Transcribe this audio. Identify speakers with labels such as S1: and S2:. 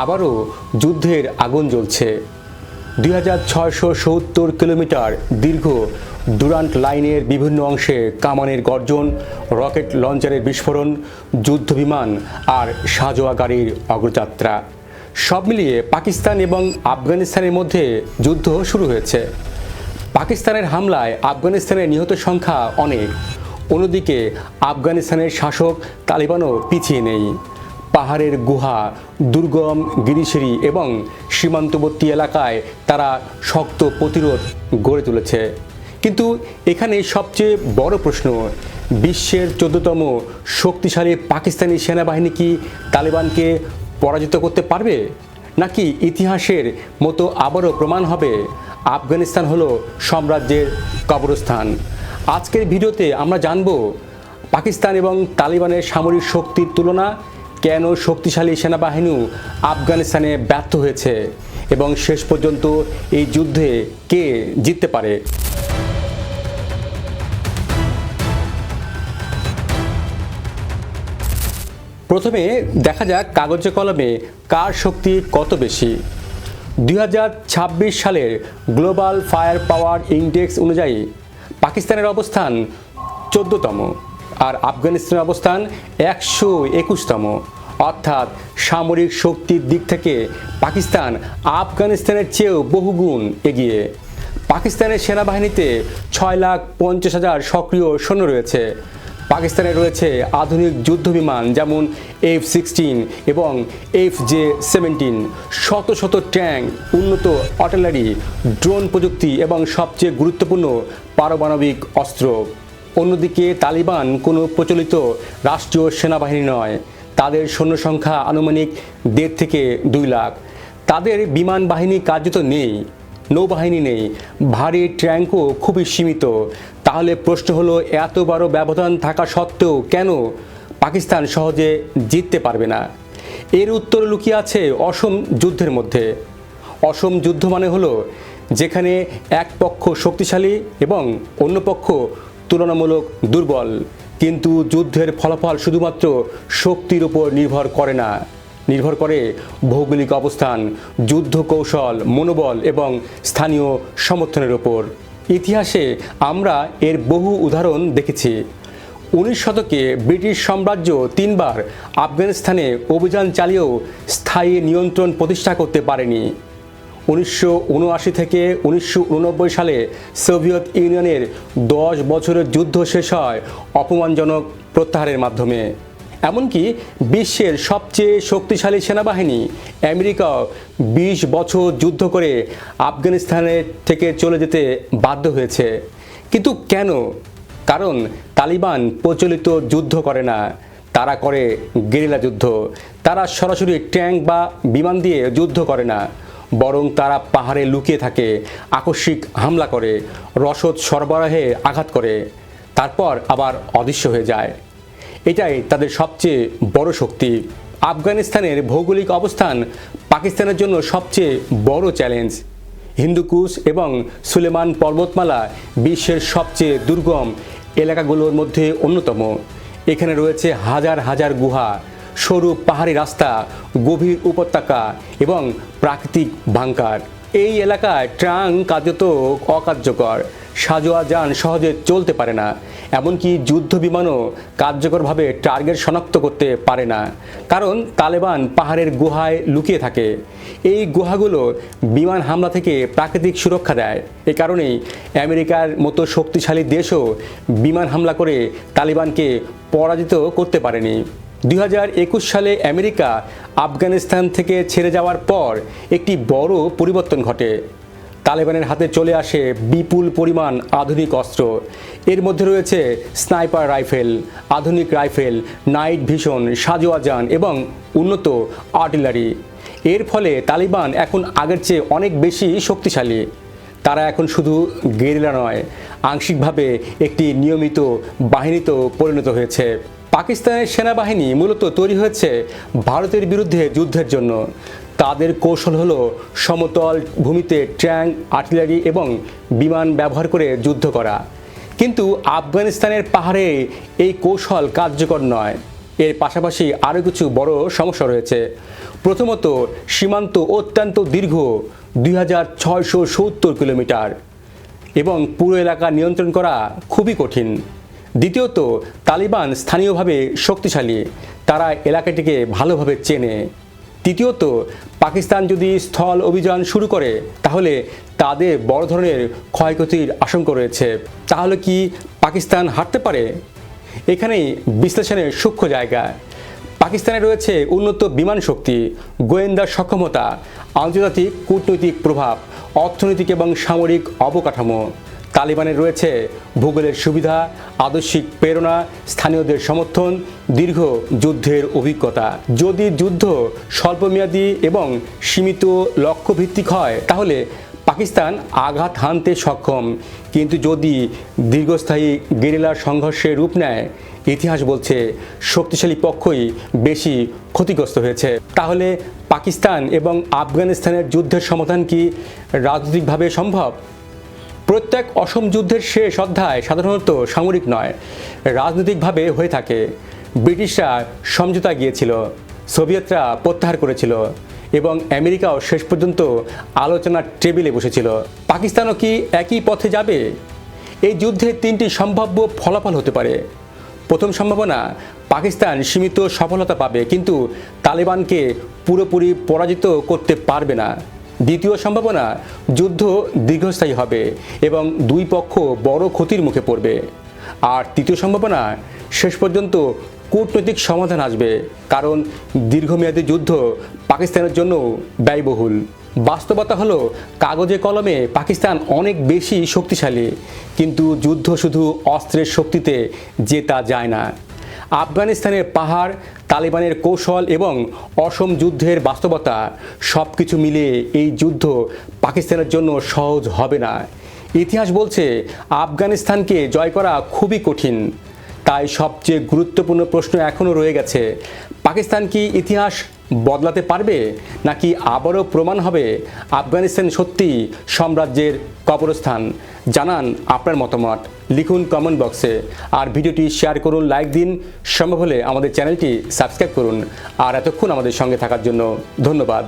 S1: আবারও যুদ্ধের আগুন জ্বলছে। 2670 কিলোমিটার দীর্ঘ ডুরান্ট লাইনের বিভিন্ন অংশে কামানের গর্জন, রকেট লঞ্চারের বিস্ফোরণ, যুদ্ধবিমান আর সাঁজোয়া গাড়ির অগ্রযাত্রা সব মিলিয়ে পাকিস্তান এবং আফগানিস্তানের মধ্যে যুদ্ধ শুরু হয়েছে। পাকিস্তানের হামলায় আফগানিস্তানের নিহত সংখ্যা অনেক। অন্যদিকে আফগানিস্তানের শাসক তালিবানও পিছিয়ে নেই। পাহাড়ের গুহা, দুর্গম গিরিশিরি এবং সীমান্তবর্তী এলাকায় তারা শক্ত প্রতিরোধ গড়ে তুলেছে। কিন্তু এখানে সবচেয়ে বড় প্রশ্ন, বিশ্বের 14তম শক্তিশালী পাকিস্তানি সেনাবাহিনী কি তালিবানকে পরাজিত করতে পারবে, নাকি ইতিহাসের মতো আবারও প্রমাণ হবে আফগানিস্তান হলো সাম্রাজ্যের কবরস্থান? আজকের ভিডিওতে আমরা জানব পাকিস্তান এবং তালিবানের সামরিক শক্তির তুলনা, কেন শক্তিশালী সেনাবাহিনী আফগানিস্তানে ব্যর্থ হয়েছে এবং শেষ পর্যন্ত এই যুদ্ধে কে জিততে পারে। প্রথমে দেখা যাক কাগজে কলমে কার শক্তি কত বেশি। 2026 সালের গ্লোবাল ফায়ার পাওয়ার ইন্ডেক্স অনুযায়ী পাকিস্তানের অবস্থান 14তম আর আফগানিস্তানের অবস্থান 121তম। অর্থাৎ সামরিক শক্তির দিক থেকে পাকিস্তান আফগানিস্তানের চেয়েও বহুগুণ এগিয়ে। পাকিস্তানের সেনাবাহিনীতে 6,50,000 সক্রিয় সৈন্য রয়েছে। পাকিস্তানে রয়েছে আধুনিক যুদ্ধবিমান যেমন F-16 এবং FJ-17, শত শত ট্যাঙ্ক, উন্নত আর্টিলারি, ড্রোন প্রযুক্তি এবং সবচেয়ে গুরুত্বপূর্ণ পারমাণবিক অস্ত্র। অন্যদিকে তালিবান কোনো প্রচলিত রাষ্ট্রীয় সেনাবাহিনী নয়। তাদের সৈন্য সংখ্যা আনুমানিক 1.5 থেকে 2 লাখ। তাদের বিমান বাহিনী কার্যত নেই, নৌবাহিনী নেই, ভারী ট্যাঙ্কও খুবই সীমিত। তাহলে প্রশ্ন হলো, এত বড় ব্যবধান থাকা সত্ত্বেও কেন পাকিস্তান সহজে জিততে পারবে না? এর উত্তর লুকিয়ে আছে অসম যুদ্ধের মধ্যে। অসম যুদ্ধ মানে হলো যেখানে এক পক্ষ শক্তিশালী এবং অন্য পক্ষ তুলনামূলক দুর্বল। কিন্তু যুদ্ধের ফলাফল শুধুমাত্র শক্তির উপর নির্ভর করে না, নির্ভর করে ভৌগোলিক অবস্থান, যুদ্ধ কৌশল, মনোবল এবং স্থানীয় সমর্থনের উপর। ইতিহাসে আমরা এর বহু উদাহরণ দেখেছি। 19 শতকে ব্রিটিশ সাম্রাজ্য 3 বার আফগানিস্তানে অভিযান চালিয়েও স্থায়ী নিয়ন্ত্রণ প্রতিষ্ঠা করতে পারেনি। 1979 থেকে 1989 সালে সোভিয়েত ইউনিয়নের 10 বছরের যুদ্ধ শেষ হয় অপমানজনক প্রত্যাহারের মাধ্যমে। এমনকি বিশ্বের সবচেয়ে শক্তিশালী সেনাবাহিনী আমেরিকা 20 বছর যুদ্ধ করে আফগানিস্তানের থেকে চলে যেতে বাধ্য হয়েছে। কিন্তু কেন? কারণ তালিবান প্রচলিত যুদ্ধ করে না, তারা করে গেরিলা যুদ্ধ। তারা সরাসরি ট্যাঙ্ক বা বিমান দিয়ে যুদ্ধ করে না, বরং তারা পাহাড়ে লুকিয়ে থাকে, আকস্মিক হামলা করে, রসদ সরবরাহে আঘাত করে, তারপর আবার অদৃশ্য হয়ে যায়। এটাই তাদের সবচেয়ে বড় শক্তি। আফগানিস্তানের ভৌগোলিক অবস্থান পাকিস্তানের জন্য সবচেয়ে বড় চ্যালেঞ্জ। হিন্দুকুশ এবং সুলেমান পর্বতমালা বিশ্বের সবচেয়ে দুর্গম এলাকাগুলোর মধ্যে অন্যতম। এখানে রয়েছে হাজার হাজার গুহা, সরু পাহাড়ি রাস্তা, গভীর উপত্যকা এবং প্রাকৃতিক বাংকার। এই এলাকায় ট্রাঙ্ক কার্যত অকার্যকর, সাঁজোয়া যান সহজে চলতে পারে না, এমনকি যুদ্ধ বিমানও কার্যকরভাবে টার্গেট শনাক্ত করতে পারে না, কারণ তালেবান পাহাড়ের গুহায় লুকিয়ে থাকে। এই গুহাগুলো বিমান হামলা থেকে প্রাকৃতিক সুরক্ষা দেয়। এ কারণেই আমেরিকার মতো শক্তিশালী দেশও বিমান হামলা করে তালিবানকে পরাজিত করতে পারেনি। 2021 সালে আমেরিকা আফগানিস্তান থেকে ছেড়ে যাওয়ার পর একটি বড় পরিবর্তন ঘটে। তালেবানের হাতে চলে আসে বিপুল পরিমাণ আধুনিক অস্ত্র। এর মধ্যে রয়েছে স্নাইপার রাইফেল, আধুনিক রাইফেল, নাইট ভিশন, সাঁজোয়া যান এবং উন্নত আর্টিলারি। এর ফলে তালিবান এখন আগের চেয়ে অনেক বেশি শক্তিশালী। তারা এখন শুধু গেরিলা নয়, আংশিকভাবে একটি নিয়মিত বাহিনীতেও পরিণত হয়েছে। পাকিস্তানের সেনাবাহিনী মূলত তৈরি হয়েছে ভারতের বিরুদ্ধে যুদ্ধের জন্য। তাদের কৌশল হলো সমতল ভূমিতে ট্যাঙ্ক, আর্টিলারি এবং বিমান ব্যবহার করে যুদ্ধ করা। কিন্তু আফগানিস্তানের পাহাড়ে এই কৌশল কার্যকর নয়। এর পাশাপাশি আরও কিছু বড় সমস্যা রয়েছে। প্রথমত, সীমান্ত অত্যন্ত দীর্ঘ 2670 কিলোমিটার এবং পুরো এলাকা নিয়ন্ত্রণ করা খুবই কঠিন। দ্বিতীয়ত, তালিবান স্থানীয়ভাবে শক্তিশালী, তারা এলাকাটিকে ভালোভাবে চেনে। তৃতীয়ত, পাকিস্তান যদি স্থল অভিযান শুরু করে তাহলে তাদের বড় ধরনের ক্ষয়ক্ষতির আশঙ্কা রয়েছে। তাহলে কি পাকিস্তান হারতে পারে? এখানেই বিশ্লেষণের সূক্ষ্ম জায়গা। পাকিস্তানে রয়েছে উন্নত বিমান শক্তি, গোয়েন্দা সক্ষমতা, আন্তর্জাতিক কূটনৈতিক প্রভাব, অর্থনৈতিক এবং সামরিক অবকাঠামো। তালিবানের রয়েছে ভূগোলের সুবিধা, আদর্শিক প্রেরণা, স্থানীয়দের সমর্থন, দীর্ঘ যুদ্ধের অভিজ্ঞতা। যদি যুদ্ধ স্বল্পমেয়াদী এবং সীমিত লক্ষ্যভিত্তিক হয় তাহলে পাকিস্তান আঘাত হানতে সক্ষম, কিন্তু যদি দীর্ঘস্থায়ী গেরিলা সংঘর্ষের রূপ নেয়, ইতিহাস বলছে শক্তিশালী পক্ষই বেশি ক্ষতিগ্রস্ত হয়েছে। তাহলে পাকিস্তান এবং আফগানিস্তানের যুদ্ধের সমাধান কি রাজনৈতিকভাবে সম্ভব? প্রত্যেক অসম যুদ্ধের শেষ অধ্যায় সাধারণত সামরিক নয়, রাজনৈতিকভাবে হয়ে থাকে। ব্রিটিশরা সমঝোতা গিয়েছিল, সোভিয়েতরা প্রত্যাহার করেছিল এবং আমেরিকাও শেষ পর্যন্ত আলোচনার টেবিলে বসেছিল। পাকিস্তানও কি একই পথে যাবে? এই যুদ্ধে তিনটি সম্ভাব্য ফলাফল হতে পারে। প্রথম সম্ভাবনা, পাকিস্তান সীমিত সফলতা পাবে কিন্তু তালিবানকে পুরোপুরি পরাজিত করতে পারবে না। দ্বিতীয় সম্ভাবনা, যুদ্ধ দীর্ঘস্থায়ী হবে এবং দুই পক্ষ বড় ক্ষতির মুখে পড়বে। আর তৃতীয় সম্ভাবনা, শেষ পর্যন্ত কূটনৈতিক সমাধান আসবে, কারণ দীর্ঘমেয়াদী যুদ্ধ পাকিস্তানের জন্য ব্যয়বহুল। বাস্তবতা হলো, কাগজে কলমে পাকিস্তান অনেক বেশি শক্তিশালী, কিন্তু যুদ্ধ শুধু অস্ত্রের শক্তিতে জেতা যায় না। আফগানিস্তানের পাহাড়, তালিবানের কৌশল এবং অসম যুদ্ধের বাস্তবতা সব কিছু মিলিয়ে এই যুদ্ধ পাকিস্তানের জন্য সহজ হবে না। ইতিহাস বলছে আফগানিস্তানকে জয় করা খুবই কঠিন। তাই সবচেয়ে গুরুত্বপূর্ণ প্রশ্ন এখনও রয়ে গেছে, পাকিস্তান কি ইতিহাস বদলাতে পারবে, নাকি আবারও প্রমাণ হবে আফগানিস্তান সত্যিই সাম্রাজ্যের কবরস্থান? জানান আপনার মতামত, লিখুন কমেন্ট বক্সে। আর ভিডিওটি শেয়ার করুন, লাইক দিন, সম্ভব হলে আমাদের চ্যানেলটি সাবস্ক্রাইব করুন। আর এতক্ষণ আমাদের সঙ্গে থাকার জন্য ধন্যবাদ।